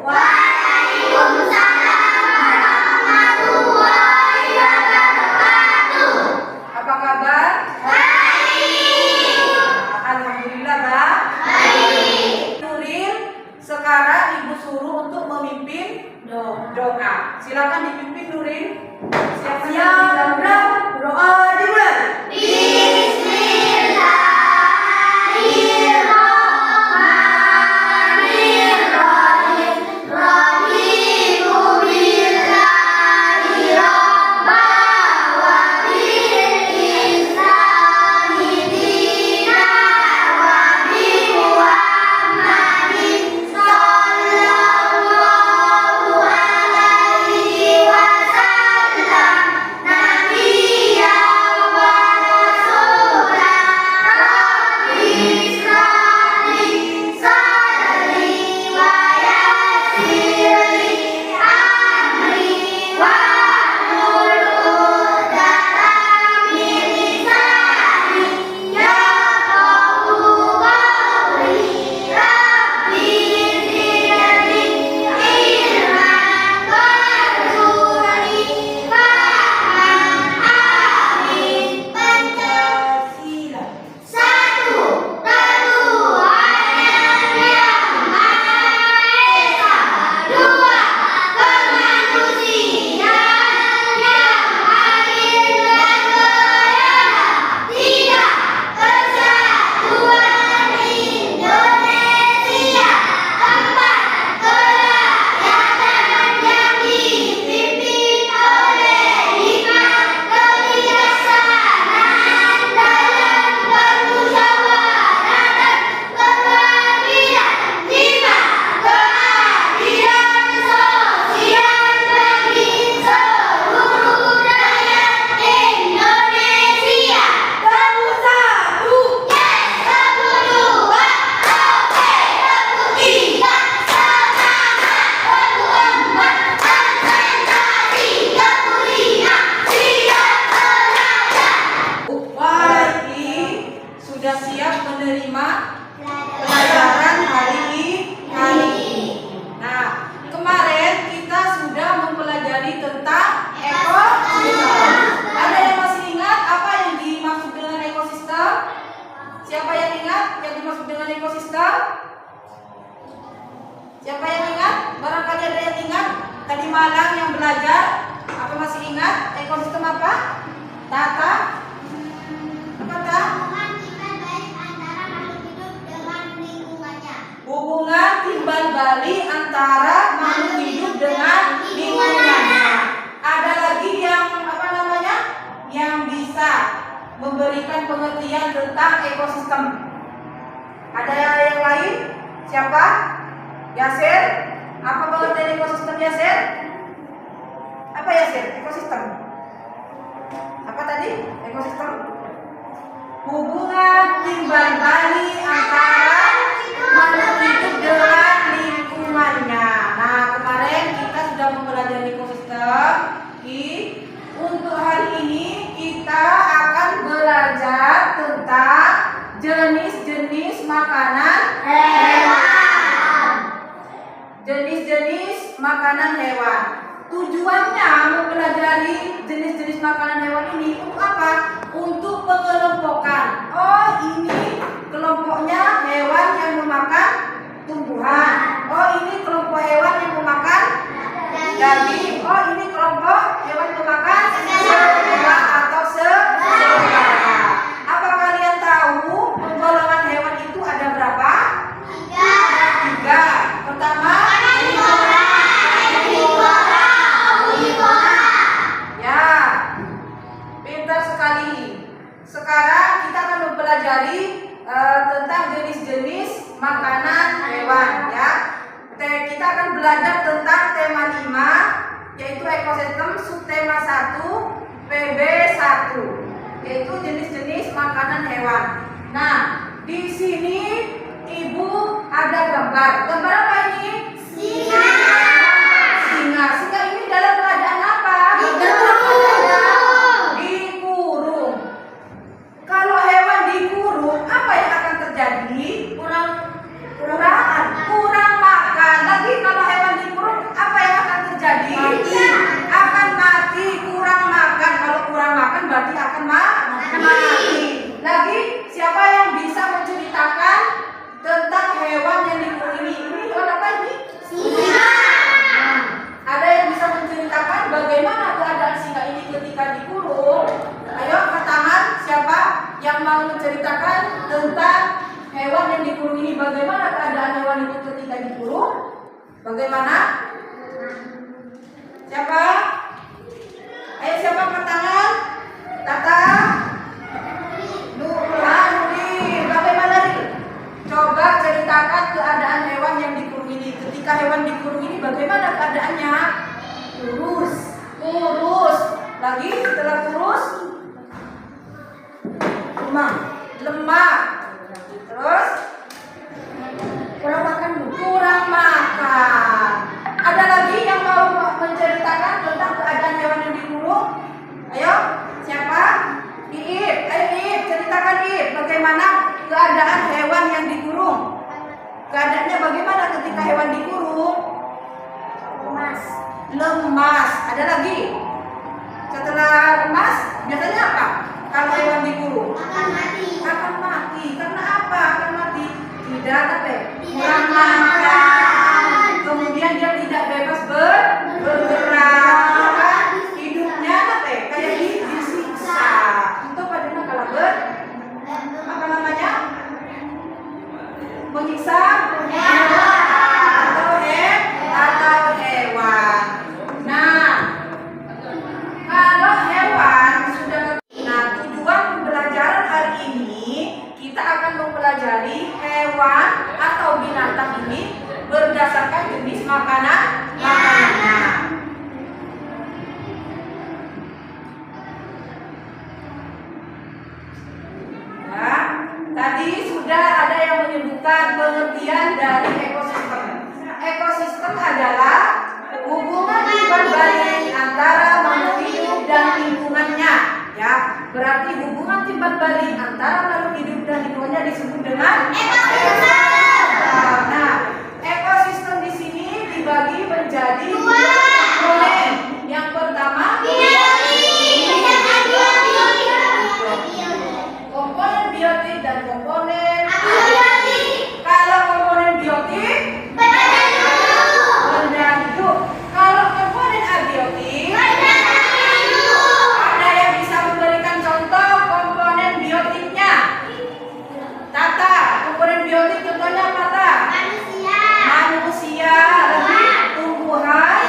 Waalaikumsalam warahmatullahi wabarakatuh. Apa kabar? Baik. Alhamdulillah, Mbak. Baik. Nuril, sekarang Ibu suruh untuk memimpin doa. Silakan dipimpin, Nuril. Siapa yang doa dimulai? Sudah siap menerima pelajaran hari ini. Nah, kemarin kita sudah mempelajari tentang ekosistem. Ada yang masih ingat apa yang dimaksud dengan ekosistem? Siapa yang ingat yang dimaksud dengan ekosistem? Siapa yang ingat? Barangkali ada yang ingat tadi malam yang belajar. Apa masih ingat? Ekosistem apa? Tata? Hubungan timbal balik antara makhluk hidup dengan lingkungannya. Ada lagi yang yang bisa memberikan pengertian tentang ekosistem. Ada yang lain? Siapa? Yasir? Apa pengertian ekosistem, Yasir? Apa Yasir? Ekosistem. Apa tadi? Ekosistem. Hubungan timbal balik antara makhluk hidup dengan lingkungannya. Nah, kemarin kita sudah mempelajari ekosistem. Untuk hari ini kita akan belajar tentang jenis-jenis makanan hewan. Jenis-jenis makanan hewan. Tujuannya mempelajari jenis-jenis makanan hewan ini untuk apa? Untuk pengelompokan. Oh, ini kelompoknya hewan yang memakan tumbuhan. Oh, ini kelompok hewan yang memakan daging. Oh, ini kelompok hewan memakan serangga atau serangga. Apa kalian tahu penggolongan hewan itu ada berapa? Tiga. Pertama, ya, pintar sekali. Sekarang kita akan mempelajari tentang jenis-jenis makanan hewan, ya. Kita akan belajar tentang tema 5, yaitu ekosistem, subtema 1, PB1, yaitu jenis-jenis makanan hewan. Nah, di sini Ibu ada gambar. Gambar apa ini? Singa. Singa. Singa ini dalam keadaan apa? Dikurung. Kalau hewan dikurung, apa yang akan terjadi? Kurang makan. Lagi kalau hewan dikurung ini bagaimana keadaan hewan itu ketika dikurung? Bagaimana? Siapa? Ayo siapa angkat tangan? Tata? Nuri. Bagaimana Ri? Coba ceritakan keadaan hewan yang dikurung ini. Ketika hewan dikurung ini bagaimana keadaannya? Kurus. Lagi setelah kurus? Lemah. Terus? Kurang makan. Ada lagi yang mau menceritakan tentang keadaan hewan yang dikurung? Ayo, siapa? Iip. Ayo Iip, ceritakan Iip. Bagaimana keadaan hewan yang dikurung? Keadaannya bagaimana ketika hewan dikurung? Lemas. Ada lagi? Setelah lemas, biasanya apa? Kalau hewan dikurung? Akan mati. Karena apa? Akan mati. Tidak kurang makan. Kemudian dia tidak bebas bergerak. Hidupnya kayak disiksa. Itu padahal kalau apa namanya? Menyiksa atau hewan. Nah, kalau hewan sudah tujuan pembelajaran hari ini kita akan mempelajari hewan atau binatang ini berdasarkan jenis makanannya. Ya, tadi sudah ada yang menyebutkan pengertian dari ekosistem. Ekosistem adalah hubungan timbal balik antara makhluk hidup dan lingkungannya. Ya, berarti hubungan timbal balik antara makhluk hidup dan lingkungannya disebut dengan ekosistem. Nah, ekosistem di sini dibagi menjadi dua komponen. Yang pertama komponen biotik dan komponen abiotik. Kalau komponen biotik benda hidup. Kalau komponen abiotik ada yang bisa memberikan contoh komponen biotiknya? Tata, komponen biotik contohnya apa? Manusia, lebih tumbuhan,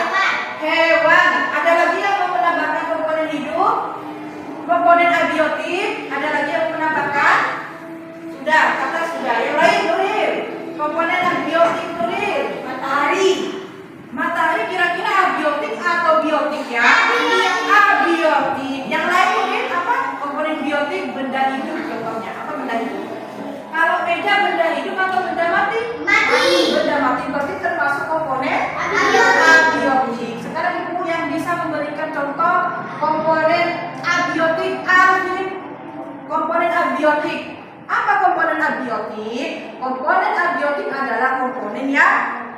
hewan. Ada lagi yang mau menambahkan komponen hidup? Komponen abiotik, ada lagi yang menambahkan? Sudah, kata sudah. Yang lain Nuril. Komponen abiotik Nuril. Matahari kira-kira abiotik atau biotik ya? Abiotik. Yang lain Nuril apa? Komponen biotik benda hidup contohnya. Apa benda hidup? Kalau meja benda hidup atau benda mati? Benda mati berarti termasuk komponen abiotik. Sekarang ibu yang bisa memberikan contoh komponen abiotik. Komponen abiotik. Apa komponen abiotik? Komponen abiotik adalah komponen yang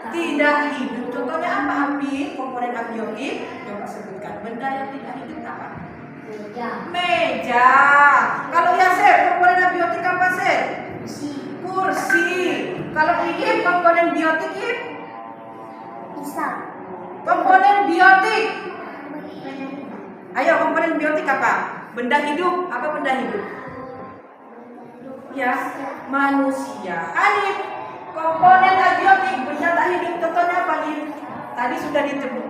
tidak hidup. Contohnya apa Api? Komponen abiotik. Coba sebutkan benda yang tidak hidup apa? Meja. Kalau Yasir, komponen abiotik apa sih? Kursi. Kalau Iip, komponen biotik Iip? Komponen biotik. Ayo, komponen biotik apa? Benda hidup. Apa benda hidup? Ya, manusia. Hanif, komponen abiotik benda tak hidup. Contohnya apa Hanif? Tadi sudah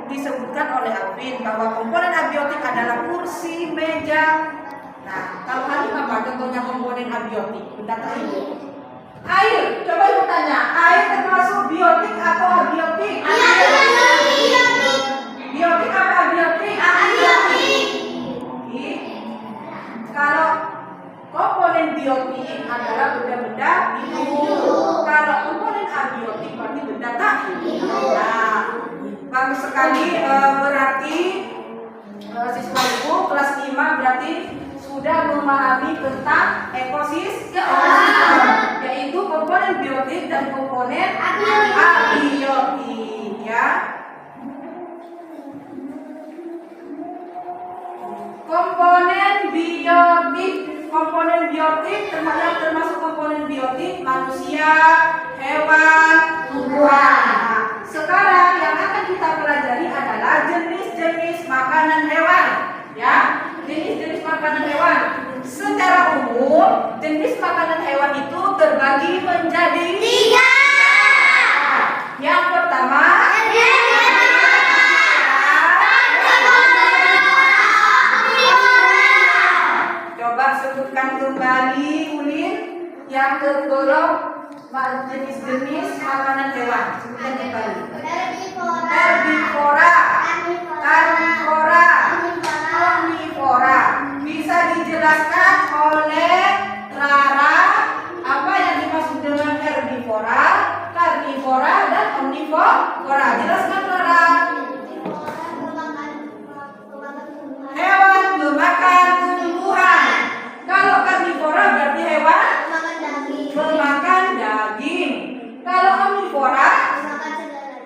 disebutkan oleh Alvin bahwa komponen abiotik adalah kursi, meja. Nah, kalau Hanif apa contohnya komponen abiotik benda tak hidup? Air. Coba ibu tanya, air termasuk biotik atau abiotik? Biotik apa abiotik? Kalau komponen biotik adalah benda-benda hidup. Kalau komponen abiotik berarti benda tak hidup. Nah, bagus sekali. Berarti siswa ibu kelas 5 berarti sudah memahami tentang ekosistem, yaitu komponen biotik dan komponen abiotik. Ya. Komponen biotik termasuk komponen biotik manusia, hewan, tumbuhan. Sekarang yang akan kita pelajari adalah jenis-jenis makanan hewan. Ya, jenis-jenis makanan hewan. Secara umum, jenis makanan hewan itu terbagi menjadi tentukan kembali Ulin yang tergolong jenis-jenis makanan hewan. Sebutkan kembali. Herbivora, karnivora, omnivora. Bisa dijelaskan oleh Clara apa yang dimaksud dengan herbivora, karnivora, dan omnivora? Jelaskan Clara. Hewan memakan tumbuhan. Kalau karnivora berarti hewan memakan daging. Kalau omnivora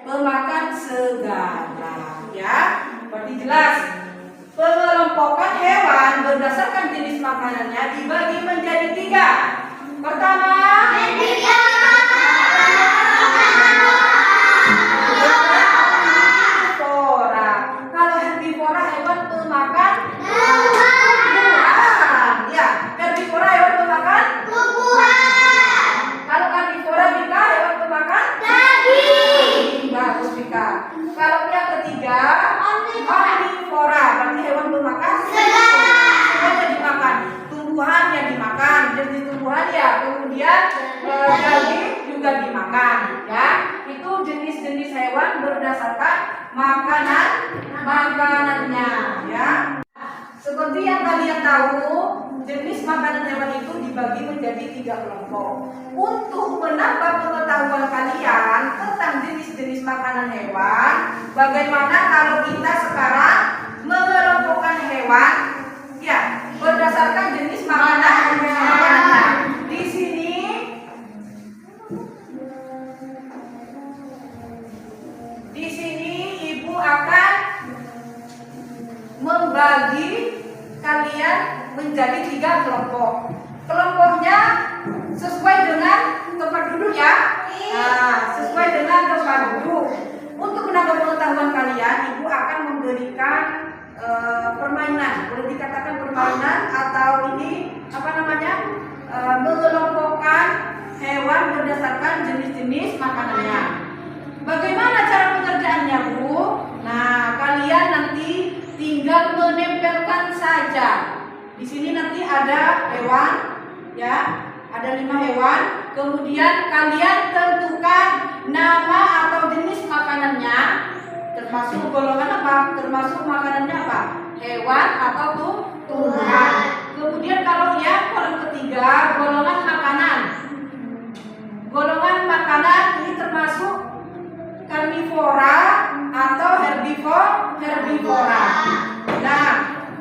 memakan segala. Ya, berarti jelas. Pengelompokan hewan berdasarkan jenis makanannya dibagi menjadi 3. Pertama, herbivora. Kalau herbivora hewan pemakan tumbuhan. Ya, herbivora hewan pemakan Tumbuhan. Kalau karnivora Mika hewan pemakan Daging. bagus Mika. Kalau yang ketiga omnivora berarti hewan pemakan semuanya dimakan. Tumbuhan yang dimakan, jenis tumbuhan ya. Kemudian daging juga dimakan ya. Itu jenis-jenis hewan berdasarkan makanannya ya. Seperti yang kalian tahu, jenis makanan hewan itu dibagi menjadi 3 kelompok. Untuk menambah pengetahuan kalian tentang jenis-jenis makanan hewan, bagaimana kalau kita sekarang mengelompokkan hewan ya berdasarkan jenis makanannya. Di sini Ibu akan membagi kalian menjadi 3 kelompok. Kelompoknya sesuai dengan tempat duduk ya. Nah, sesuai dengan tempat duduk. Untuk menambah pengetahuan kalian, Ibu akan memberikan permainan. Boleh dikatakan permainan atau ini apa namanya? Mengelompokkan hewan berdasarkan jenis-jenis makanannya. Bagaimana cara pengerjaannya, Bu? Nah, kalian nanti tinggal menempelkan saja. Di sini nanti ada hewan, ya, ada 5 hewan. Kemudian kalian tentukan nama atau jenis makanannya, termasuk golongan apa? Termasuk makanannya apa? Hewan atau tumbuhan. Kemudian kalau ya kolom ketiga golongan makanan. Golongan makanan ini termasuk karnivora atau herbivora. Nah,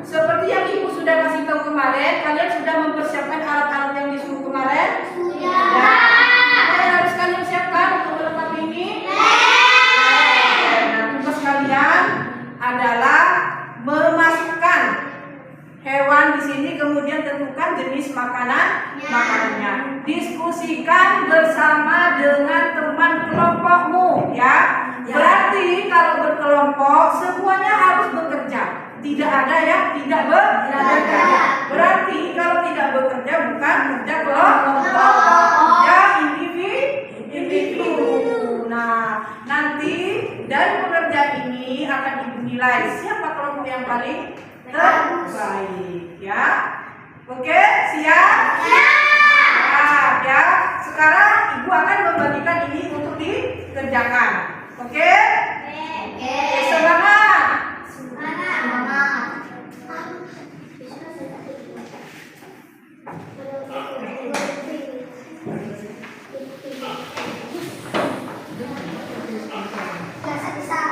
seperti yang Ibu sudah kasih tahu kemarin, kalian sudah mempersiapkan alat-alat yang disuruh kemarin? Sudah. Apa yang harus kalian siapkan untuk melengkapi ini? Nah, tugas kalian adalah memasukkan hewan di sini, kemudian tentukan jenis makanannya. Diskusikan bersama dengan teman kelompokmu, ya. Berarti kalau berkelompok semuanya harus bekerja. Tidak ada yang tidak bekerja. Berarti kalau tidak bekerja bukan kerja kelompok, kerja individu. Nah, nanti dari pekerjaan ini akan Ibu nilai siapa kelompok yang paling terbaik, ya. Oke, siap? Siap, ya. Sekarang Ibu akan membagikan ini untuk dikerjakan. Oke? Semangat.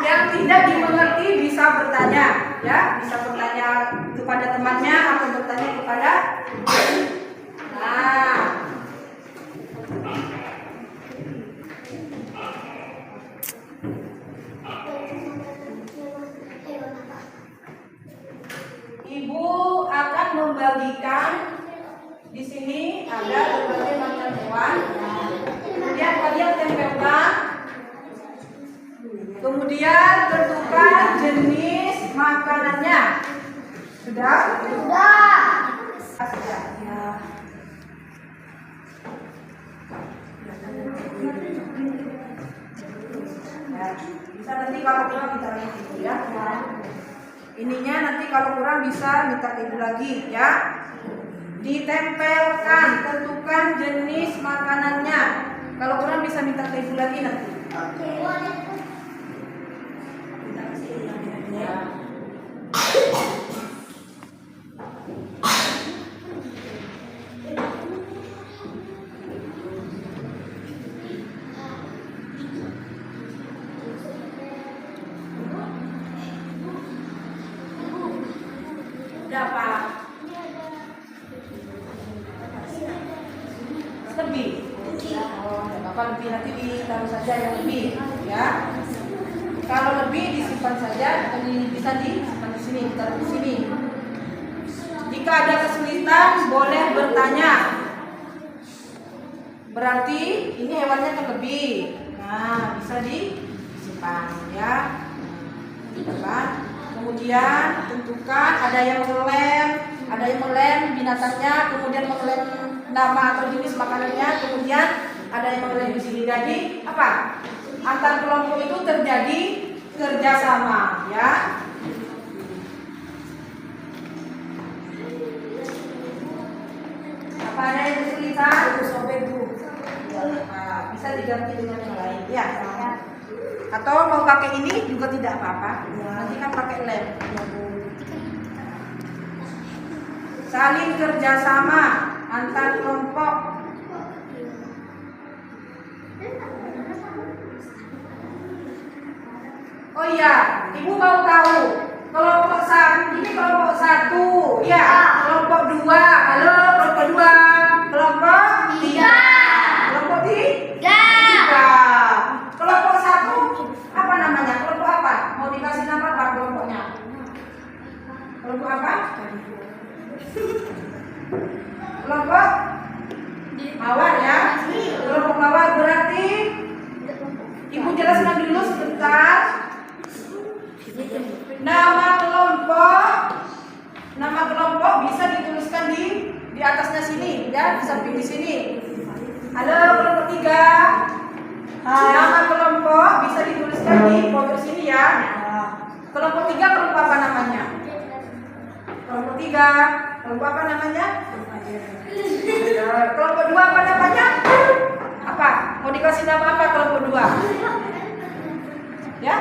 Yang tidak dimengerti bisa bertanya, ya, bisa bertanya kepada temannya atau bertanya kepada. Nah, Ibu akan membagikan di sini ada berbagai macam hewan. Kemudian kalian tempelkan. Kemudian tentukan jenis makanannya. Sudah? Sudah. Sudah. Ya. Ya. Bisa nanti kalau kurang kita ibu ya. Ininya nanti kalau kurang bisa minta ibu lagi ya. Ditempelkan, tentukan jenis makanannya. Kalau kurang bisa minta ke ibu lagi nanti. Ya. Udah Pak. Lebih. Oh, apa lebih nanti ditaruh saja yang lebih, ya. Kalau lebih disimpan saja, bisa disimpan di sini, ditaruh di sini. Jika ada kesulitan, boleh bertanya. Berarti ini hewannya kan lebih. Nah, bisa disimpan, ya. Disimpan. Kemudian tentukan ada yang melem binatangnya, kemudian melem nama atau jenis makanannya, kemudian ada yang melem di sini. Jadi apa? Antar kelompok itu terjadi kerjasama, ya. Apa ada yang kesulitan? Bisa diganti dengan yang lain, ya. Atau mau pakai ini juga tidak apa-apa. Nanti kan pakai lem. Saling kerjasama antar kelompok. Oh iya, ibu mau tahu kelompok satu ini kelompok satu, ya. Kelompok dua, halo kelompok dua, kelompok tiga, kelompok tiga. Kelompok satu apa namanya? Kelompok apa? Mau dikasih nama apa kelompoknya? Kelompok apa? Kelompok mawar, ya. Kelompok mawar berarti ibu jelaskan dulu sebentar. Nama kelompok bisa dituliskan di atasnya sini, ya, di samping di sini. Halo kelompok tiga. Nama kelompok bisa dituliskan di pojok sini, ya. Kelompok tiga kelompok apa namanya? Kelompok tiga kelompok apa namanya? Kelompok dua apa namanya? Apa? Mau dikasih nama apa kelompok dua? Ya,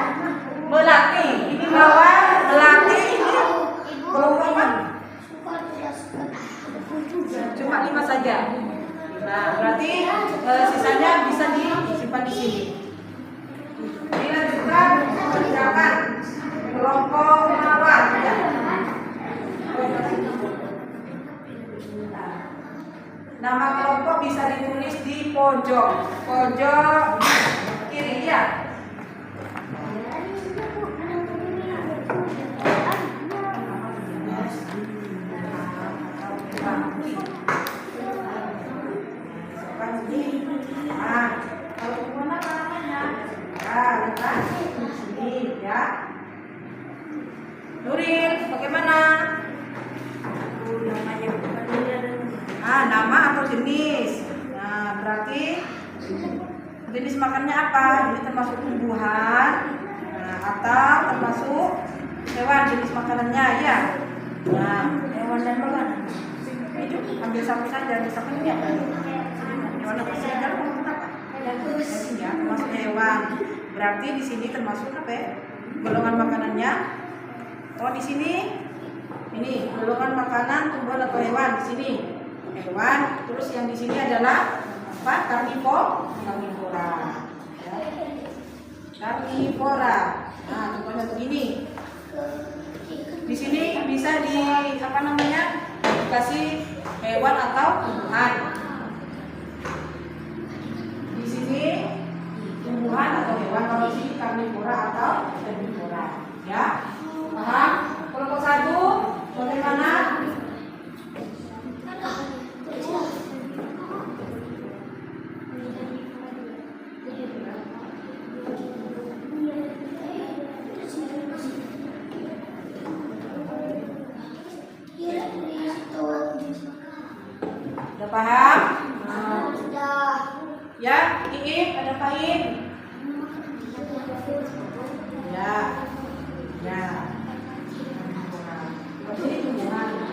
melati. Ini mawar, melati. Ini kelompok apa? Cuma 5 saja. Nah, berarti sisanya bisa disimpan di sini. Dilanjutkan mengerjakan kelompok mawar, ya. Nama kelompok bisa ditulis di pojok kiri, ya. Nah, kalau gimana namanya? Nah, letak sini, ya. Nuril, bagaimana? Nama atau jenis. Nah, berarti jenis makannya apa? Ini termasuk tumbuhan, atau termasuk hewan jenis makanannya, ya. Nah, hewan dan makanan. Ambil satu saja, misalkan ini apa? Hewan apa saja? Ya, termasuk hewan. Berarti di sini termasuk apa ya? Golongan makanannya. Oh, di sini ini golongan makanan tumbuhan atau hewan di sini. Hewan, terus yang di sini adalah apa? Karnivora. Ya. Karnivora. Nah, contohnya begini. Di sini bisa dikasih hewan atau tumbuhan. Di sini tumbuhan atau hewan, kalau di sini karnivora atau herbivora. Ya, paham? Kelompok satu bagaimana? Udah paham? Ya, Iip, ada Pak Iip? Ya. Ya. Ini tumbuhan, ya.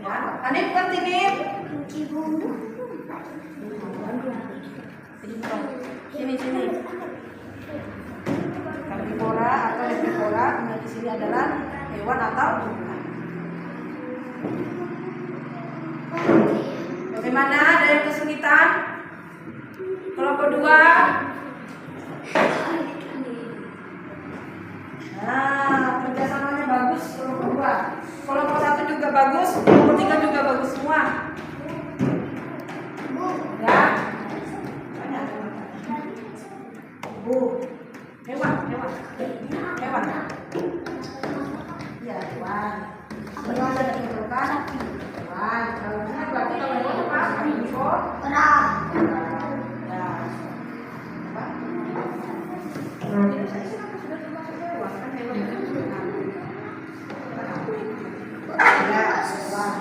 Ya. Hanif ngerti nih? Sini. Karnivora atau herbivora di sini adalah hewan atau tumbuhan. Bagaimana? Ada yang kesulitan? Kelompok 2. Nah, kerjasamanya bagus kelompok 2. Kelompok 1 juga bagus, kelompok 3 juga bagus semua. Ya. Banyak. Hewan. Ya, hewan. Hewan ada ditentukan. Hewan. Kalau ini berarti kalau hewan apa? Karnivora. Ya. Apa? Ini saya sudah termasuk hewan kan hewan. Ya,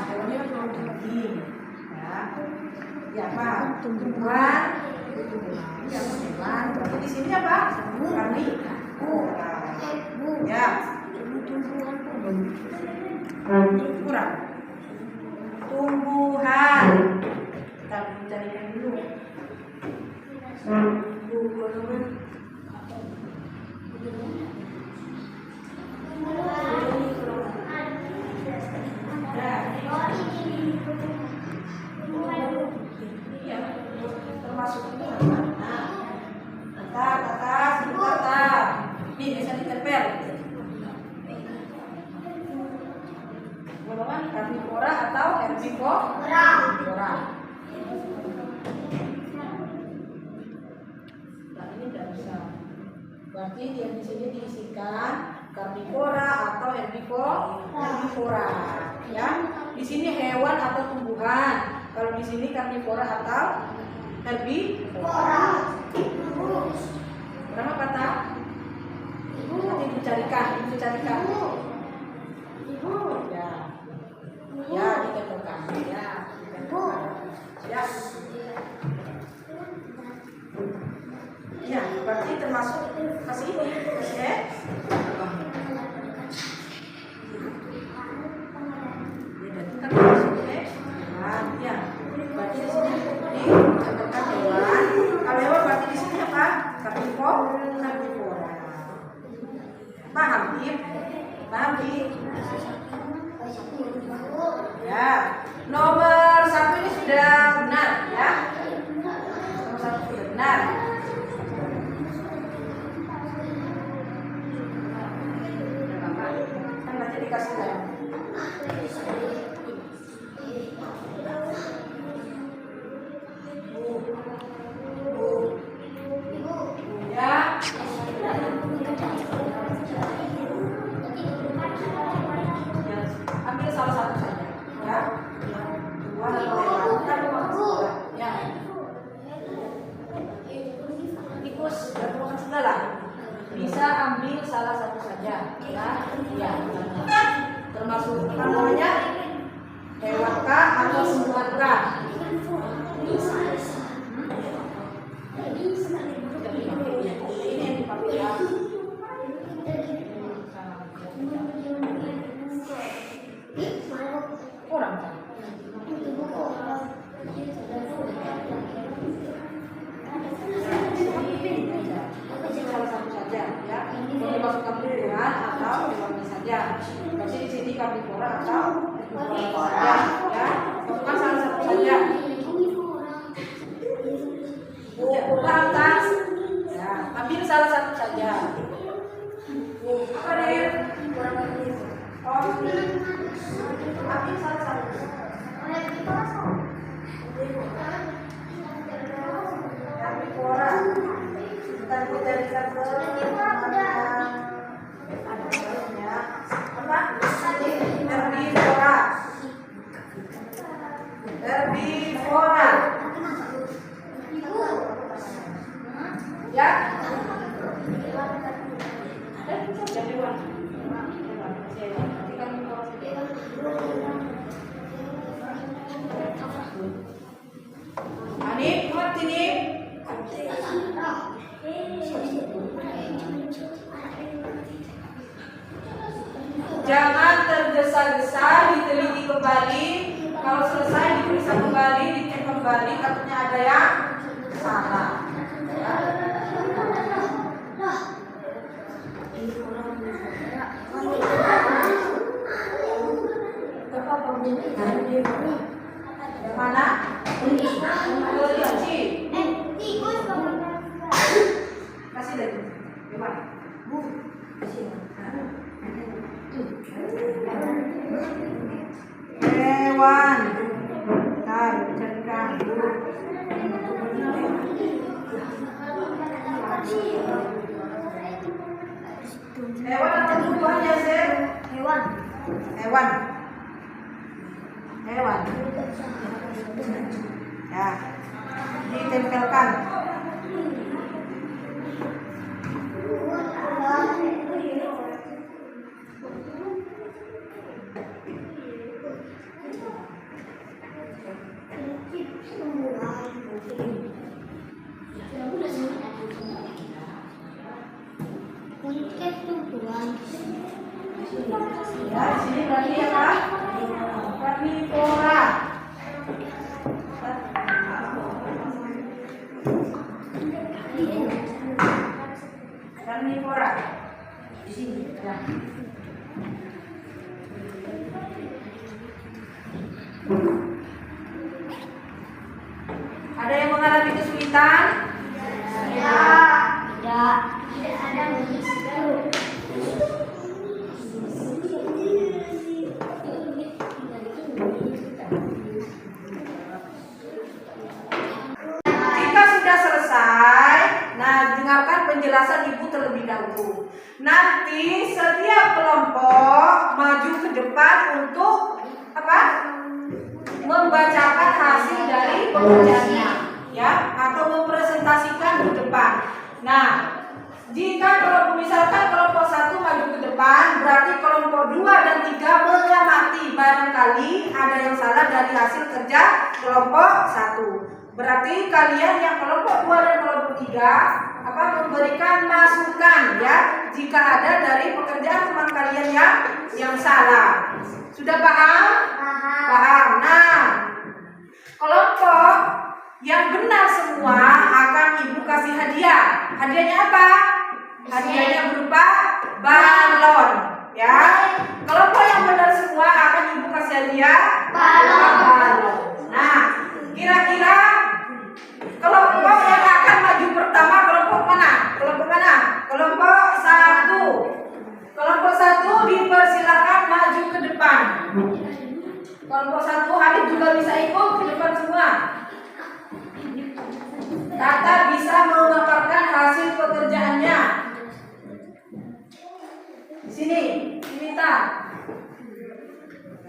hewannya daging. Ya apa? Tumbuhan. Ya, hewan. Berarti di sini apa? Karnivora. Ya. Kurang. Tumbuhan. Kita carikan dulu. Termasuk itu kata. Nih bisa ditempel. Golongan karnivora atau herbivora. Nah, ini tidak bisa. Berarti dia di sini diisikan karnivora atau herbivora. Ya, di sini hewan atau tumbuhan. Kalau di sini karnivora atau herbivora. Berapa kata? Nanti dicarikan. Ya, ditentukan. Ya, berarti termasuk kasih ini. Oke. Ya, berarti di sini ditentukan hewan. Kalau hewan berarti di sini apa? Karnivora. Paham, Ya. Nomor 1 ini sudah benar, ya. Nomor 1 sudah benar. Kan nanti dikasih tahu. Ambil salah satu saja, ya. Tumbuhan atau hewan kan ya. Tikus dan bukan segala. Bisa ambil salah satu saja, ya. Termasuk apa namanya? Hewan kah atau tumbuhan kah? Ini yang dipakai ya. Kurang kan? Salah satu saja, ya. Mau dimasukkan tumbuhan atau hewan saja. Berarti di sini karnivora atau hewan saja, ya. Masukkan salah satu saja. Paham tak? Ya, ambil salah satu saja. Apa nih? Ambil salah satu. Karnivora. Kita carikan ke apa? Herbivora. Ya. Jadi Hanif, ngerti nih? Jangan tergesa tergesa-gesa, diteliti kembali. Kalau selesai diperiksa kembali, dicek kembali, takutnya ada yang salah. Ya. Yang mana? Kasih lagi. Gimana? Hewan. Bentar, carikan. Hewan atau tumbuhan ya, Sir? Hewan. Hewan. Hewan. Ya. Ditempelkan. Ya, di sini berarti apa? Karnivora. Karnivora. Di sini. Ya. Ada yang mengalami kesulitan? Tidak ada begitu. Jika sudah selesai, nah dengarkan penjelasan Ibu terlebih dahulu. Nanti setiap kelompok maju ke depan untuk apa? Membacakan hasil dari pekerjaannya, ya, atau mempresentasikan ke depan. Nah, jika kalau misalkan kelompok 1 maju ke depan, berarti kelompok 2 dan 3 mengamati. Barangkali ada yang salah dari hasil kerja kelompok 1. Berarti kalian yang kelompok 2 dan kelompok 3 akan memberikan masukan, ya, jika ada dari pekerjaan teman kalian yang salah. Sudah paham? Paham. Nah, kelompok yang benar semua akan Ibu kasih hadiah. Hadiahnya apa? Hadiahnya berupa balon, ya. Kelompok yang benar semua akan Ibu kasih hadiah balon. Nah, kira-kira kelompok yang akan maju pertama kelompok mana? Kelompok mana? Kelompok 1. Kelompok 1 dipersilakan maju ke depan. Kelompok 1 Halid juga bisa ikut ke depan semua. Tata bisa memaparkan hasil pekerjaannya. Di sini, diminta.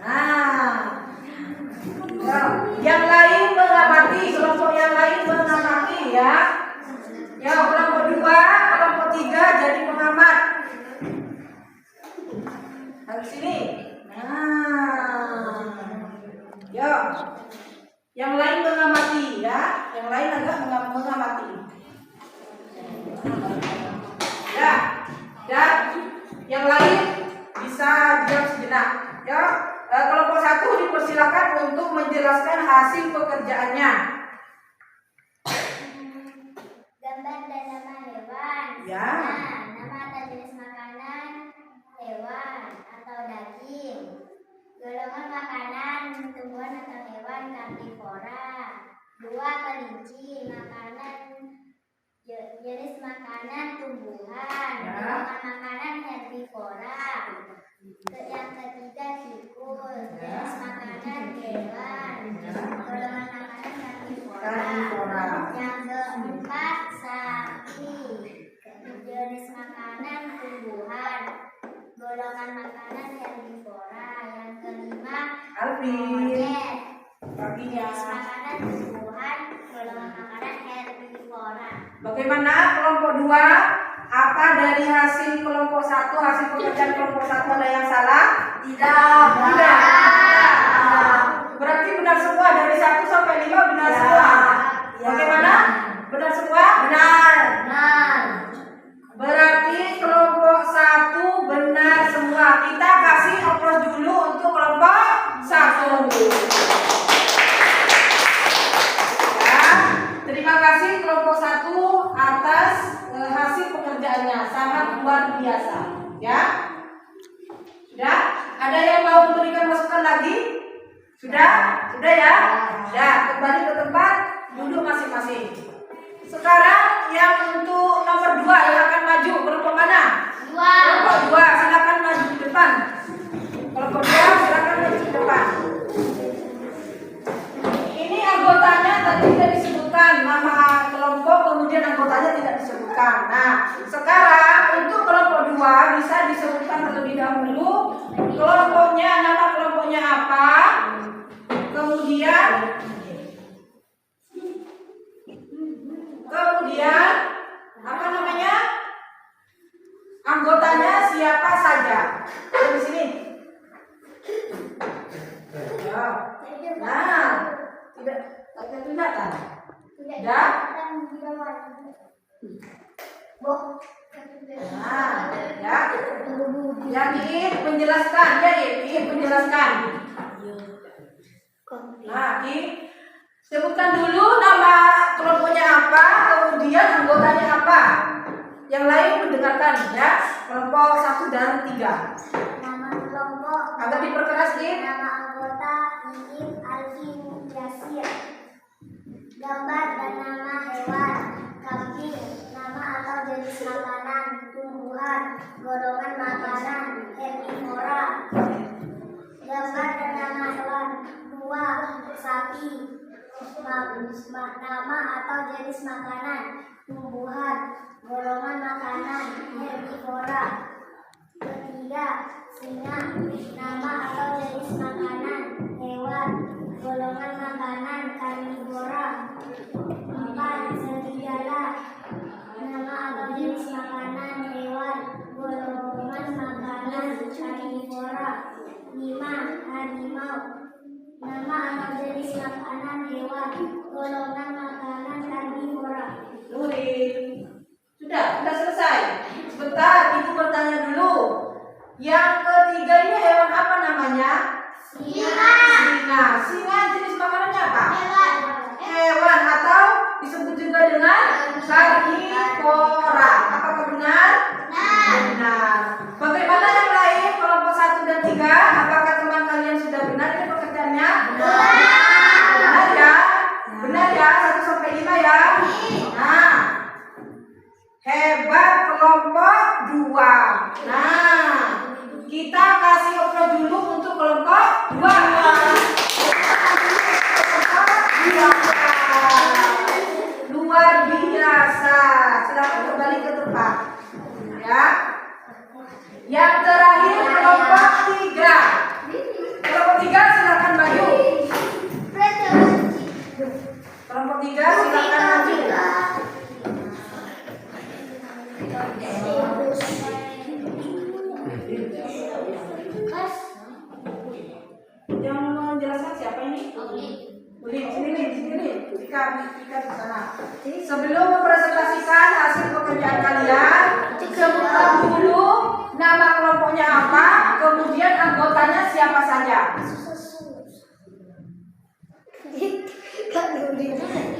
Nah, yang lain mengamati, kelompok yang lain mengamati, ya. Ya, kelompok 2, kelompok 3 jadi pengamat. Habis sini. Nah, yo, yang lain mengamati, ya. Yang lain agak mengamati. Ya, dan yang lain bisa diam sejenak. Ya, kelompok 1 dipersilakan untuk menjelaskan hasil pekerjaannya. Gambar dan nama hewan. Ya. Nah, nama atau jenis makanan hewan atau daging. Golongan makanan tumbuhan atau hewan karnivora. 2. Kelinci, makanan jenis makanan tumbuhan. Ya. Golongan makanan herbivora. Yang ketiga tikus, jenis makanan hewan. Golongan makanan karnivora. Yang keempat sapi, jenis makanan tumbuhan. Golongan makanan herbivora. Yang kelima Alvin. monyet, Kakinya. jenis makanan tumbuhan. Golongan makanan herbivora. Bagaimana kelompok 2? Apa dari hasil kelompok 1, hasil pekerjaan kelompok 1 ada yang salah? Tidak. Berarti benar semua dari 1 sampai 5 benar semua. Bagaimana? Benar semua? Benar. Berarti kelompok 1 benar semua. Kita kasih aplaus dulu atas hasil pekerjaannya, sangat luar biasa. Ya, sudah. Ada yang mau memberikan masukan lagi? Sudah ya. Sudah. Kembali ke tempat duduk masing-masing. Sekarang yang untuk nomor 2 yang akan maju, kelompok mana? Kelompok 2, silakan maju di depan. Kelompok 2, silakan maju di depan. Ini anggotanya tadi tidak disebutkan nama kelompok, kemudian anggotanya tidak disebutkan. Nah, sekarang untuk kelompok 2 bisa disebutkan terlebih dahulu kelompoknya, nama kelompoknya apa, kemudian apa namanya, anggotanya siapa saja. Di sini. Nah, tidak kelihatan. Ya. Nah, ya. Yang ingin menjelaskan, ya ingin menjelaskan. Nah, sebutkan dulu nama kelompoknya apa, kemudian anggotanya apa. Yang lain mendengarkan ya. Kelompok 1 dan 3. Nama kelompok. Agak diperkeras nih. Nama anggota Iin Alvin Yasir. Gambar dan nama hewan kambing. Nama atau jenis makanan, tumbuhan, golongan makanan, herbivora. Gambar dan nama hewan, buah, sapi. Nama atau jenis makanan, tumbuhan, golongan makanan, herbivora. Ketiga, singa. Nama atau jenis makanan, hewan, golongan makanan, karnivora. 4, serigala. Nama atau jenis makanan, hewan, golongan makanan, karnivora. 5, harimau. Nama atau jenis makanan, hewan, golongan makanan, karnivora. Nurin. Sudah selesai. Sebentar, Ibu bertanya dulu. Yang ketiga ini hewan apa namanya? Singa. Singa jenis makanannya apa? Hewan atau disebut juga dengan karnivora. Apakah benar? Benar. Bagaimana yang lain? Kelompok 1 dan 3. Apakah teman kalian sudah benar ini pekerjaannya? Benar ya? Benar ya? 1 sampai 5 ya? Nah, hebat kelompok 2. Nah, kita kasih aplaus dulu untuk kelompok 2. Luar biasa. Silakan kembali ke tempat. Ya. Yang terakhir kelompok 3. Kelompok 3 silakan maju. Kelompok 3 silakan maju. Yang menjelaskan siapa ini? Boleh sini. Tika di sana. Sebelum mempresentasikan hasil pekerjaan kalian, sebutkan dulu nama kelompoknya apa, kemudian anggotanya siapa saja.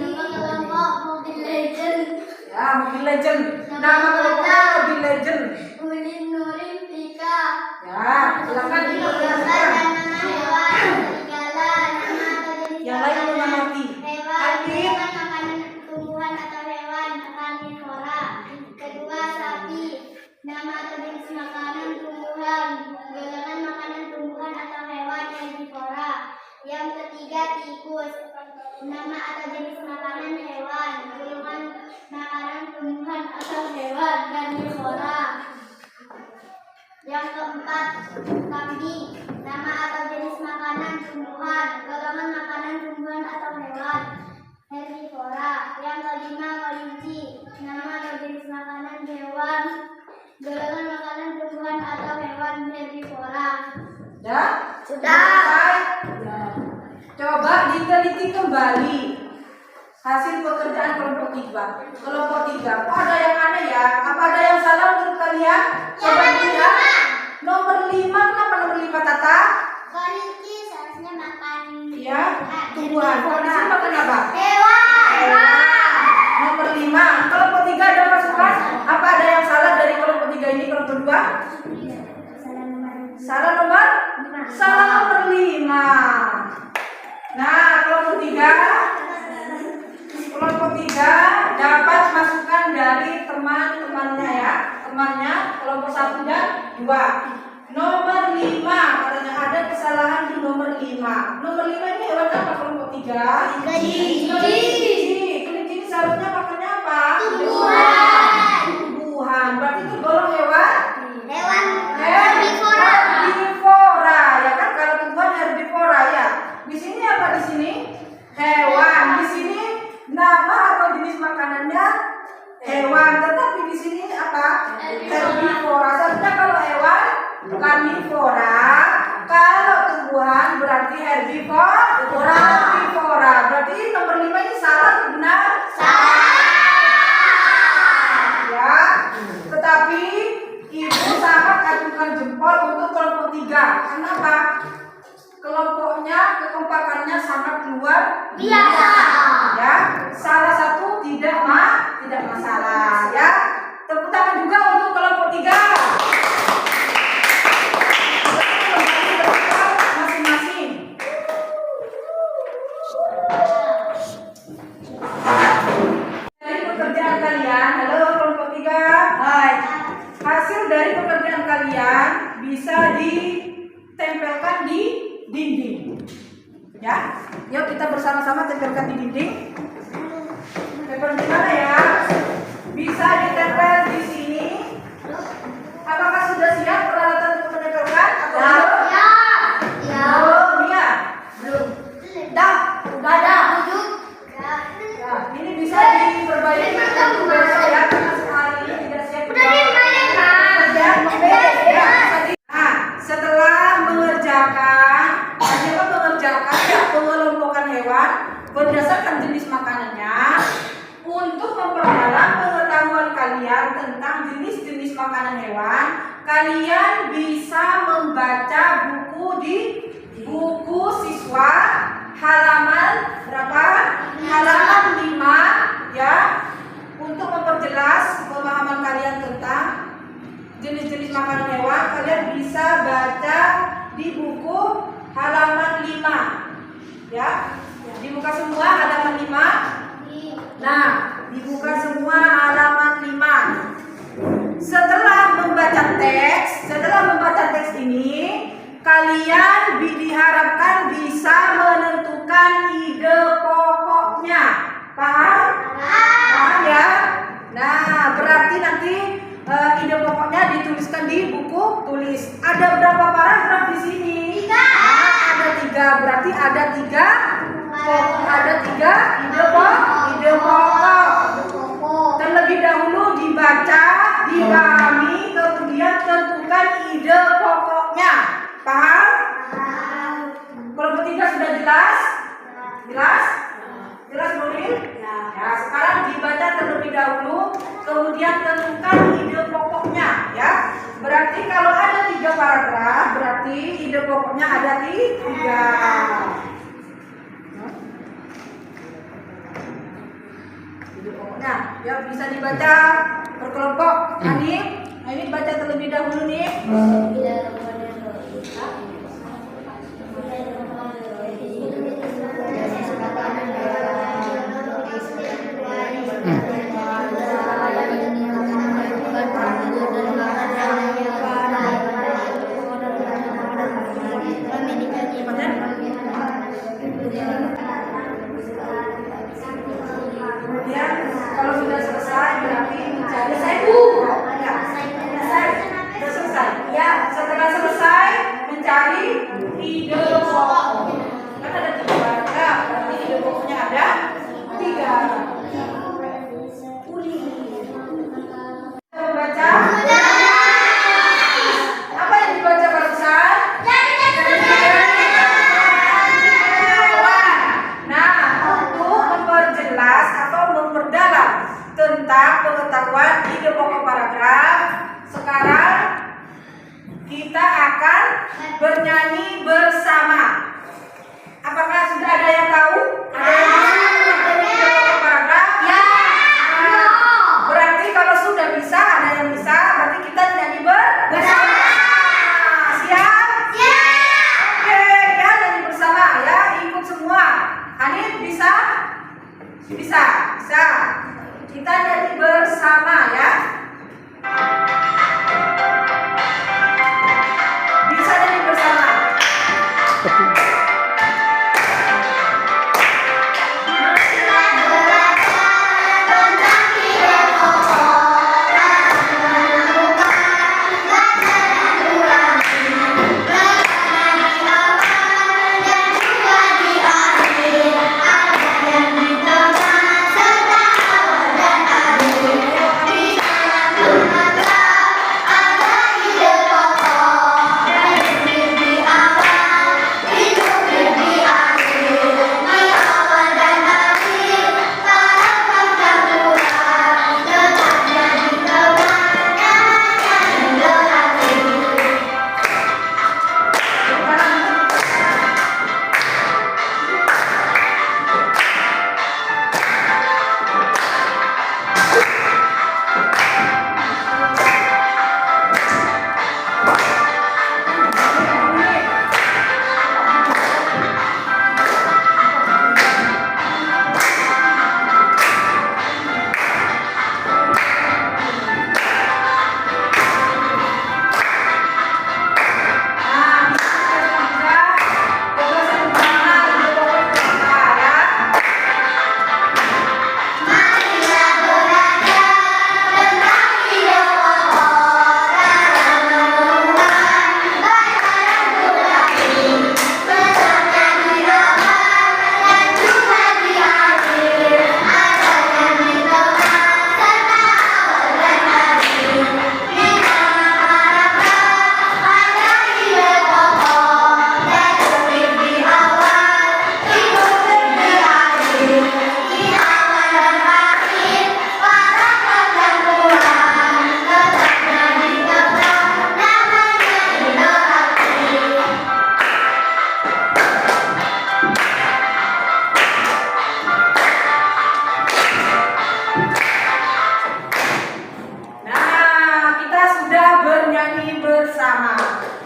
Nama kelompok Mobile Legend. Ya, Mobile Legend. Nama kelompoknya Mobile Legend. Ulin Nurin Pika. Ya, silakan diperkenalkan. Nama hewan, serigala. Nama atau jenis Yang lain mengamati. hewan, golongan makanan, tumbuhan atau hewan, karnivora. Kedua, sapi. Nama atau jenis makanan, tumbuhan, golongan makanan, tumbuhan atau hewan, herbivora. Yang ketiga, tikus. Nama atau jenis makanan, hewan, golongan makanan, tumbuhan atau hewan, karnivora. Yang keempat, kambing. Nama atau jenis makanan, tumbuhan, golongan makanan, tumbuhan atau hewan, herbivora. Yang kelima, kelinci. Nama atau jenis makanan, hewan, golongan makanan, tumbuhan atau hewan, herbivora. Ya? Sudah. Ya. Coba diteliti kembali hasil pekerjaan kelompok 3. Kelompok 3. Kok ada yang aneh ya? Apa ada yang salah menurut kalian? Coba lihat. Nomor 5, kenapa nomor 5 Tata? Kelinci seharusnya makan Ya, tumbuhan. Kok di sini makan apa? hewan. Nomor 5. Kelompok 3 kedua? Salah nomor 5. Nah, kelompok 3 dapat masukan dari teman-temannya ya. Temannya kelompok 1 dan 2. Nomor 5 katanya ada kesalahan di nomor 5. Nomor 5 ini hewan apa kelompok 3? Kelinci. Kelinci seharusnya makannya apa? Tumbuhan. Berarti itu golong hewan herbivora ya kan, kalau tumbuhan herbivora ya. Di sini apa di sini? Hewan. Di sini nama atau jenis makanannya hewan, tetapi di sini apa? Herbivora. Seharusnya kalau hewan karnivora, kalau tumbuhan berarti herbivora. Berarti nomor 5 ini salah atau benar? Ya. Tetapi ibu sangat acungkan jempol untuk kelompok 3. Kenapa? Kelompoknya kekompakannya sangat luar biasa. Ya, salah satu tidak masalah ya. Tepuk tangan juga untuk kelompok 3. Masing-masing. Dari pekerjaan kalian, halo kelompok 3. Hai. Hasil dari pekerjaan kalian bisa ditempelkan di dinding. Ya, yuk kita bersama-sama tempelkan di dinding. Tempel di mana ya? Bisa ditempel di sini. Apakah sudah siap peralatan untuk menempelkan atau belum? Belum ya? Belum. Udah ada. Nah, ini bisa diperbaiki untuk besok ya, karena sekali ini tidak siap. Nah, setelah mengerjakan pengelompokan hewan berdasarkan jenis makanannya, untuk memperdalam pengetahuan kalian tentang jenis-jenis makanan hewan, kalian bisa membaca buku di buku siswa halaman berapa? Halaman 5 ya, untuk memperjelas pemahaman kalian tentang jenis-jenis makanan hewan. Kalian bisa baca di buku halaman 5 ya. Dibuka semua halaman 5. Nah, dibuka semua halaman 5. Setelah membaca teks ini, kalian diharapkan bisa menentukan ide pokoknya. Paham? Paham ya? Nah, berarti nanti ide pokoknya dituliskan di buku tulis. Ada berapa paragraf di sini? 3. Ada 3. Berarti ada 3 ide pokok. Terlebih dahulu dibaca, dipahami, kemudian tentukan ide pokoknya. Paham? Kelompok 3 sudah jelas? Jelas Nuril? Ya, sekarang dibaca terlebih dahulu, kemudian tentukan ide pokoknya ya. Berarti kalau ada 3 paragraf, berarti ide pokoknya ada 3. Ide pokoknya ya bisa dibaca per kelompok. Ini baca terlebih dahulu nih. Kemudian kalau sudah selesai berarti mencari selesai. Ya, setelah selesai mencari ide pokok. Kan ada 3 paragraf, berarti ide pokoknya ada 3. Membaca. Apa yang dibaca barusan? Nah, untuk memperjelas atau memperdalam tentang pengetahuan ide pokok paragraf, sekarang kita akan bernyanyi bersama. Apakah sudah ada yang tahu? Ada yang tahu ide pokok paragraf? Ya. Berarti kalau sudah bisa, ada yang bisa, berarti kita nyanyi bersama. Bisa. Kita jadi bersama ya. Bisa jadi bersama.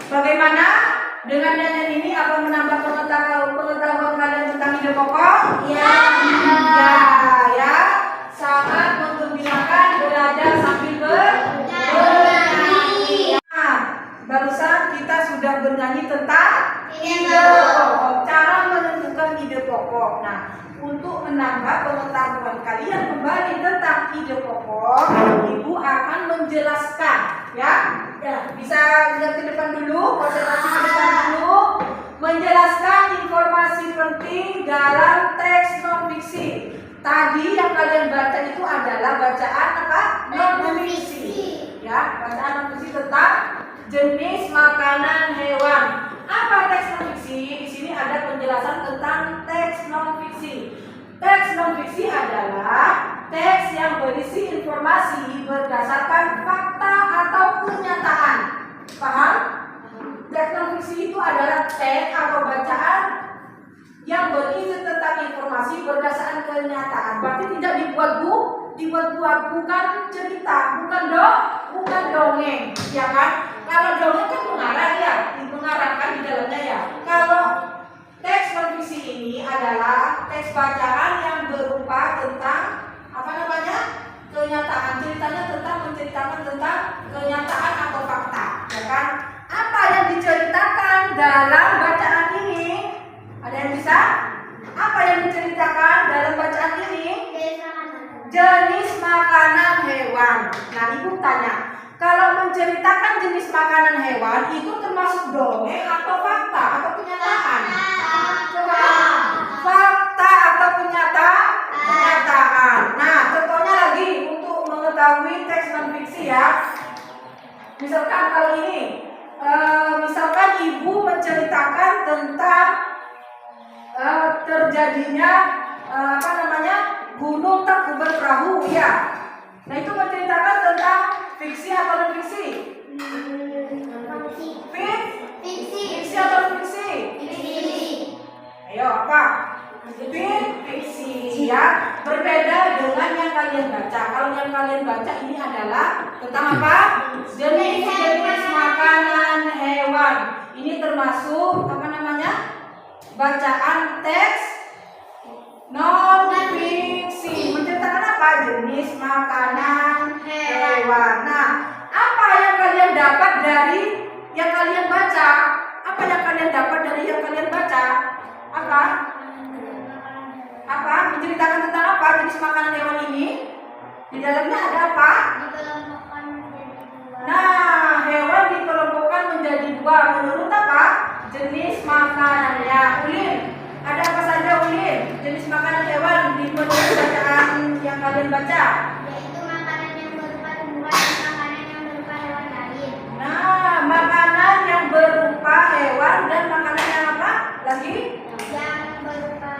Bagaimana dengan nyanyian ini akan menambah pengetahuan kalian tentang ide pokok? Ya. Sangat menggembirakan belajar sambil bernyanyi. Nah, barusan kita sudah bernyanyi tentang ide pokok. Cara menentukan ide pokok. Nah, untuk menambah pengetahuan kalian kembali tentang ide pokok, Ibu akan menjelaskan, ya. Bisa lihat ke depan dulu, konsentrasi ke depan dulu. Menjelaskan informasi penting dalam teks non fiksi. Tadi yang kalian baca itu adalah bacaan apa? Non fiksi. Ya, bacaan non fiksi tentang jenis makanan hewan. Apa teks non fiksi? Di sini ada penjelasan tentang teks non fiksi. Teks non fiksi adalah teks yang berisi informasi berdasarkan fakta atau kenyataan. Paham? Teks non fiksi itu adalah teks atau bacaan yang berisi tentang informasi berdasarkan kenyataan. Berarti tidak dibuat-buat, bukan cerita, bukan dongeng, ya kan? Kalau dongeng kan mengarang ya, mengarangkan di dalamnya ya. Kalau teks non fiksi ini adalah teks bacaan yang berupa tentang apa namanya? Kenyataan. Ceritanya tentang menceritakan tentang kenyataan atau fakta, ya kan? Apa yang diceritakan dalam bacaan ini? Ada yang bisa? Apa yang diceritakan dalam bacaan ini? Jenis makanan hewan. Nah, Ibu tanya, kalau menceritakan jenis makanan hewan itu termasuk dongeng atau fakta atau kenyataan? Fakta atau kenyataan. Nah, contohnya lagi untuk mengetahui teks non fiksi ya. Misalkan kalau ini, misalkan Ibu menceritakan tentang terjadinya gunung terkubur perahu ya. Nah, itu menceritakan tentang fiksi atau non fiksi? Fiksi atau fiksi? Ayo apa? Fiksi ya. Berbeda dengan yang kalian baca. Kalau yang kalian baca ini adalah tentang apa? Jenis makanan hewan. Ini termasuk bacaan teks Non-fiksi menceritakan apa? Jenis makanan hewan. Nah, apa yang kalian dapat dari yang kalian baca? Apa yang kalian dapat dari yang kalian baca? Apa? Apa? Menceritakan tentang apa jenis makanan hewan ini? Di dalamnya ada apa? Dikelompokkan menjadi dua. Nah, hewan dikelompokkan menjadi dua menurut apa? Jenis makanannya. Ulin, ada apa saja Ulin? Jenis makanan hewan di menurut bacaan yang kalian baca? Yaitu makanan yang berupa tumbuhan dan makanan yang berupa hewan lain. Nah, makanan yang berupa hewan dan makanan yang apa? Lagi? Yang berupa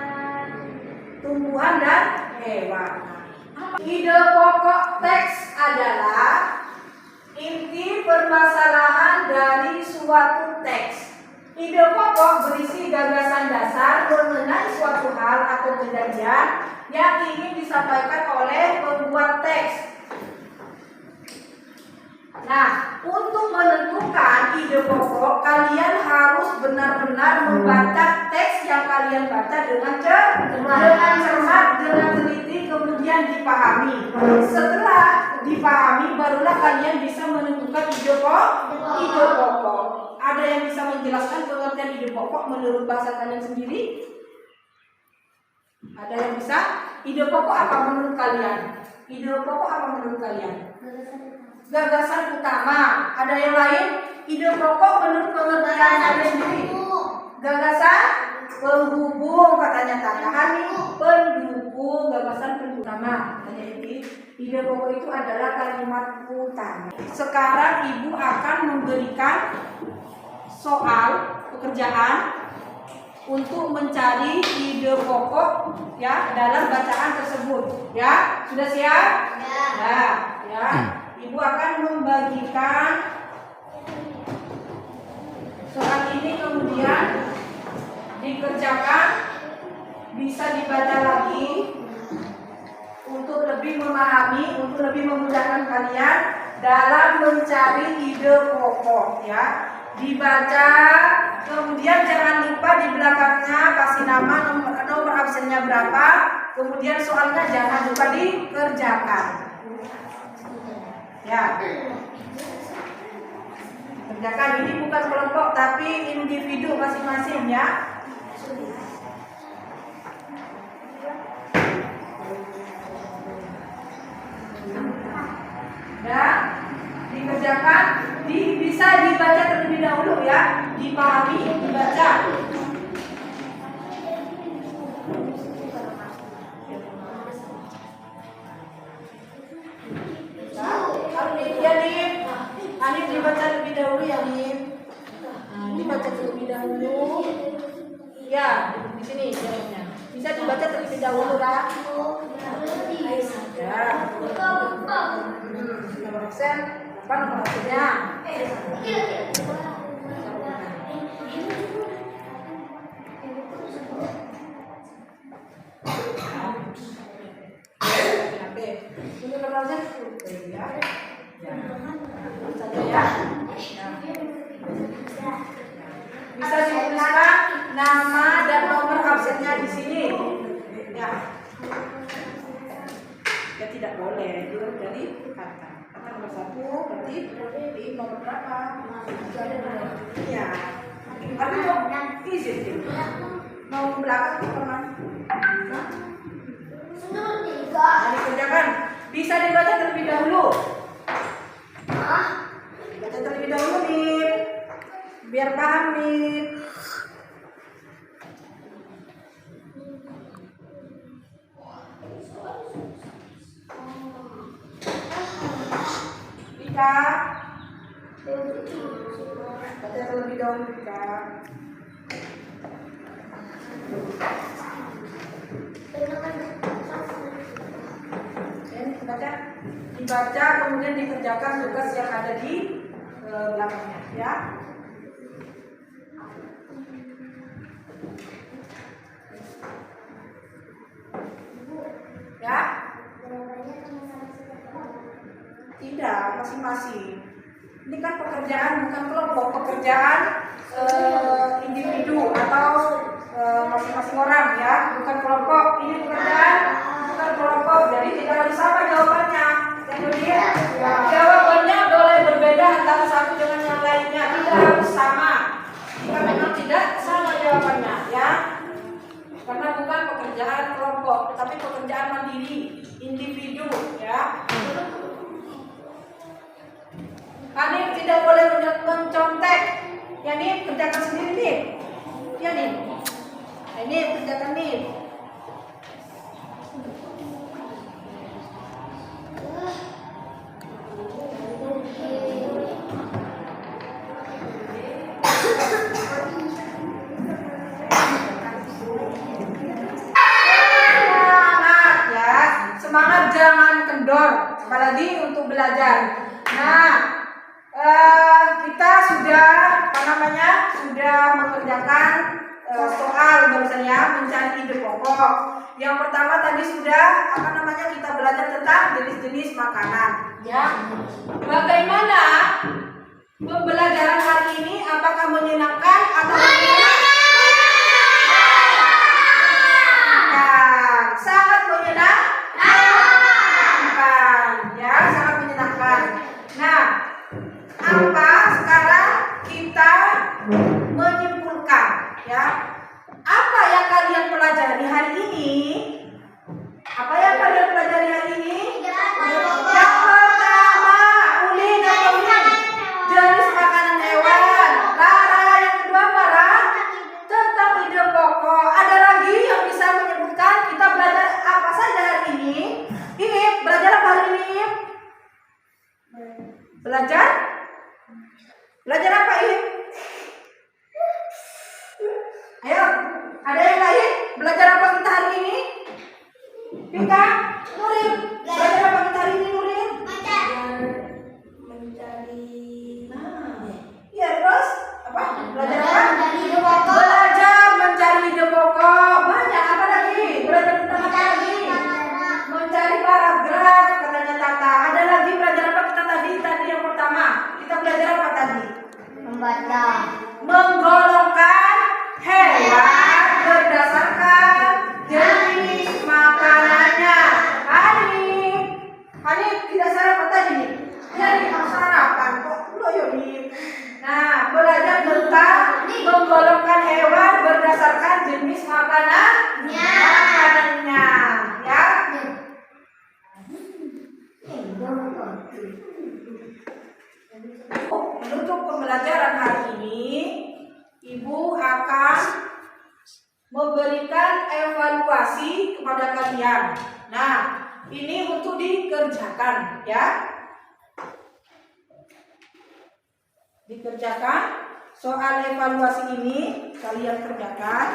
Tumbuhan dan hewan. Ide pokok teks adalah inti permasalahan dari suatu teks. Ide pokok berisi gagasan dasar mengenai suatu hal atau kejadian yang ingin disampaikan oleh pembuat teks. Nah, untuk menentukan ide pokok, kalian harus benar-benar membaca teks yang kalian baca dengan cermat, dengan teliti, kemudian dipahami. Setelah dipahami, barulah kalian bisa menentukan ide pokok. Ada yang bisa menjelaskan pengertian ide pokok menurut bahasa kalian sendiri? Ada yang bisa? Ide pokok apa menurut kalian? Ide pokok apa menurut kalian? Gagasan utama. Ada yang lain? Ide pokok menurut pengertian kalian sendiri? Gagasan penghubung katanya Tata Hani. Pendukung, gagasan pendukung utama. Katanya ini. Ide pokok itu adalah kalimat utama. Sekarang ibu akan memberikan soal pekerjaan untuk mencari ide pokok ya dalam bacaan tersebut. Ya, sudah siap? Ya. Ya. Ibu akan membagikan soal ini kemudian dikerjakan, bisa dibaca lagi untuk lebih memahami, untuk lebih memudahkan kalian dalam mencari ide pokok ya. Dibaca, kemudian jangan lupa di belakangnya kasih nama, nomor absennya berapa, kemudian soalnya jangan lupa dikerjakan. Ya, kerjakan. Ini bukan kelompok tapi individu masing-masing ya. Ya, dikerjakan. Bisa dibaca terlebih dahulu ya, dipahami, dibaca. Anif dibaca lebih dahulu ya Nif. Dibaca terlebih dahulu. Ya, di sini jawabnya. Bisa dibaca terlebih dahulu kan? Ya. Nomor absen. Apa nomor absennya? Ini nomor absen ya. Bisa dituliskan nama dan nomor absennya di sini. Ya. Ya tidak boleh itu dari kata. Kata nomor 1 berarti di nomor berapa? Ya. Tapi mau izin mau belakang ke teman. Dikerjakan. Bisa dibaca terlebih dahulu. Baca terlebih dahulu nih, biar paham nih. Bisa baca terlebih dahulu bisa. Dibaca kemudian dikerjakan tugas yang ada di belakangnya ya. Ya? Tidak, masing-masing. Ini kan pekerjaan bukan kelompok, pekerjaan individu atau masing-masing orang ya, bukan kelompok. Ini pekerjaan bukan kelompok, jadi tidak harus sama jawabannya. Jadi jawabannya boleh berbeda antara satu dengan yang lainnya, tidak harus sama. Jika memang tidak sama jawabannya ya, karena bukan pekerjaan kelompok, tetapi pekerjaan mandiri, individu ya. Hanif tidak boleh mencontek. Ya nih, kerjakan sendiri nih. Ya nih. Ini kerjakan nih. Semangat ya. Semangat, jangan kendor, apalagi untuk belajar. Nah, kita sudah sudah mengerjakan soal barusan ya, mencari ide pokok. Yang pertama tadi sudah kita belajar tentang jenis-jenis makanan ya. Bagaimana pembelajaran hari ini, apakah menyenangkan atau menyenangkan? Sangat menyenangkan ya, sangat menyenangkan. Nah, apa sekarang kita menyimpulkan ya, apa yang kalian pelajari hari ini? Apa yang kalian pelajari hari ini? Yang pertama, Uli dan Tommy, jenis makanan hewan. Lara, yang kedua Farah, tentang ide pokok. Ada lagi yang bisa menyebutkan kita belajar apa saja hari ini? Ini belajar apa hari ini? Belajar apa ini? Ayo, ada yang lain? Belajar apa kita hari ini? Kita, Nuril, belajar apa kita hari ini, Nuril? Mencari. Nah, iya terus apa? Belajar apa? Belajar mencari ide pokok. Banyak apa lagi? Belajar tentang apa lagi? Mencari paragraf, katanya Tata. Ada lagi belajar apa kita tadi? Tadi yang pertama kita belajar apa tadi? Membaca. Menggolongkan hewan berdasarkan jenis makanannya. Hanif tidak sarapan tadi nih. Jadi sarapan kok loyo nih. Nah, belajar tentang menggolongkan hewan berdasarkan jenis makanannya ya. Menutup pembelajaran hari ini, Ibu akan memberikan evaluasi kepada kalian. Nah, ini untuk dikerjakan ya. Dikerjakan soal evaluasi ini kalian kerjakan.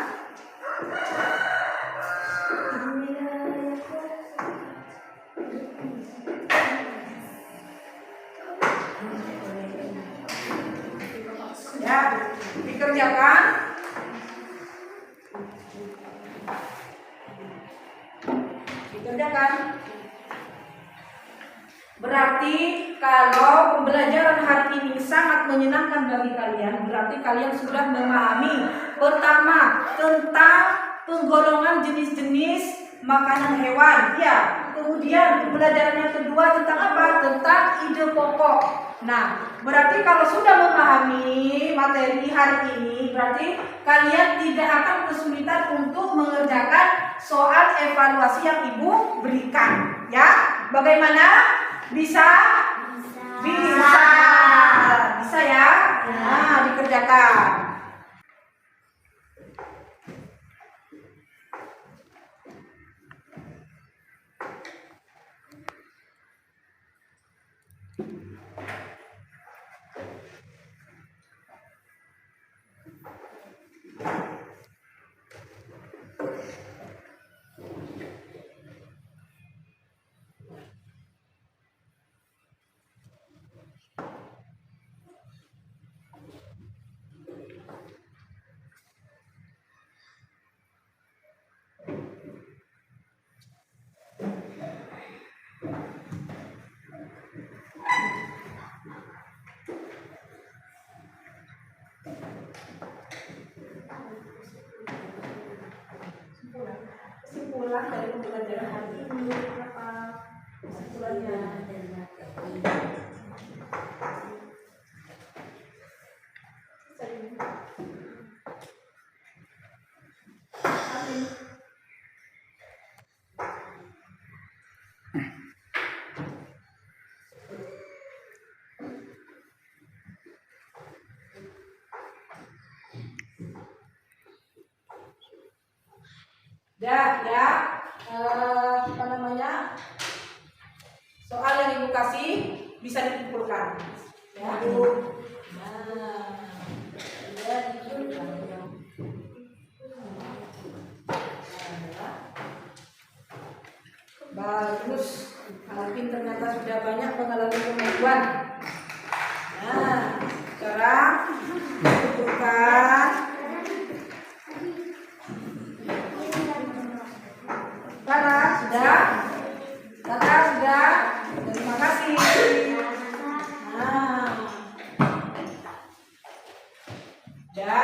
Ya, dikerjakan. Berarti kalau pembelajaran hari ini sangat menyenangkan bagi kalian, berarti kalian sudah memahami pertama tentang penggolongan jenis-jenis makanan hewan. Ya, kemudian pembelajaran yang kedua tentang apa? Tentang ide pokok. Nah, berarti kalau sudah memahami materi hari ini, berarti kalian tidak akan kesulitan untuk mengerjakan soal evaluasi yang Ibu berikan. Ya, bagaimana? Bisa? Bisa ya? Nah, dikerjakan. kesimpulan dari pembelajaran hari ini? Apa kesimpulannya? Ya, apa namanya? Soal yang ibu kasih bisa dikumpulkan. Ya. Bagus. Alvin ternyata sudah banyak pengalaman kemajuan. Nah, sekarang kumpulkan. Sarah sudah, Tata sudah, terima kasih. Nah, ya.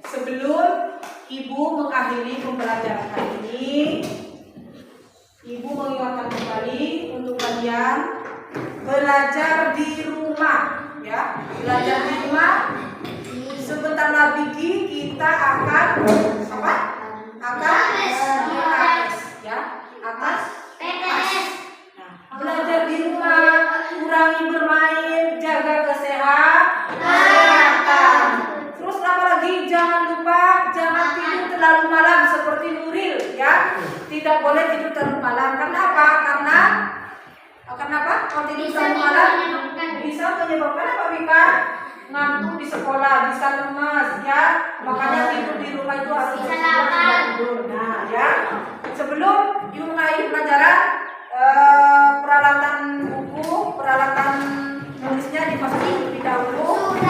Sebelum ibu mengakhiri pembelajaran hari ini, ibu mengingatkan kembali untuk kalian belajar di rumah, ya. Belajar di rumah. Sebentar lagi kita akan apa? Belajar di rumah, kurangi bermain, jaga kesehatan. Terus apa lagi? Jangan lupa jangan tidur terlalu malam seperti Nuril, ya. Tidak boleh tidur terlalu malam. Kenapa? Karena apa? Kalau tidur terlalu malam bisa menyebabkan apa, Wika? Ngantuk di sekolah, bisa lemas, ya. Makanya tidur di rumah itu harus tidur. Nah, ya. Sebelum ibu mengakhiri pelajaran, peralatan buku, peralatan nulisnya dimasukin terlebih dahulu.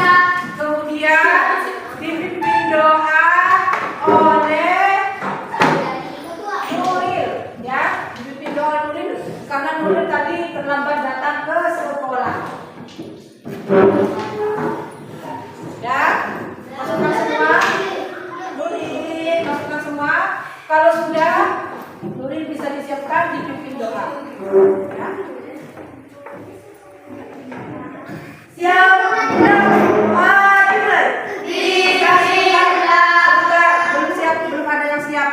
Kemudian dipimpin doa oleh Nuril, ya. Dipimpin doa Nuril karena Nuril tadi terlambat datang ke sekolah. Ya, masukkan semua. Nuril, masukkan semua. Kalau sudah, Nuril bisa disiapkan dipimpin doa. Ya. Siap, dimulai. Belum siap, belum ada yang siap.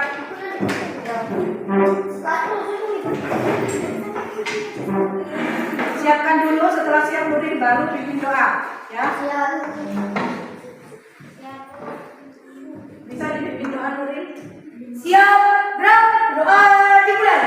Siapkan dulu, setelah siap Nuril baru pimpin doa. Ya. Bisa dipimpin doa Nuril? Siap, doa dimulai.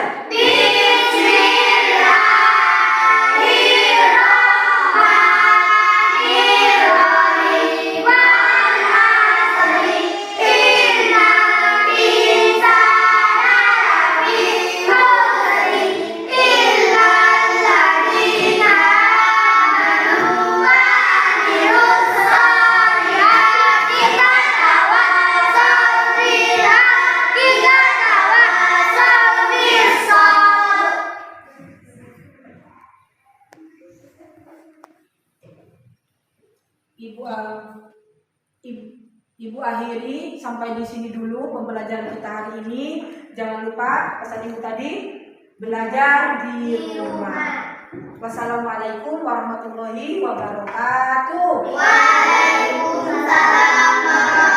Ibu akhiri sampai di sini dulu pembelajaran kita hari ini. Jangan lupa pesan ibu tadi, belajar di rumah. Wassalamualaikum warahmatullahi wabarakatuh. Waalaikumsalam.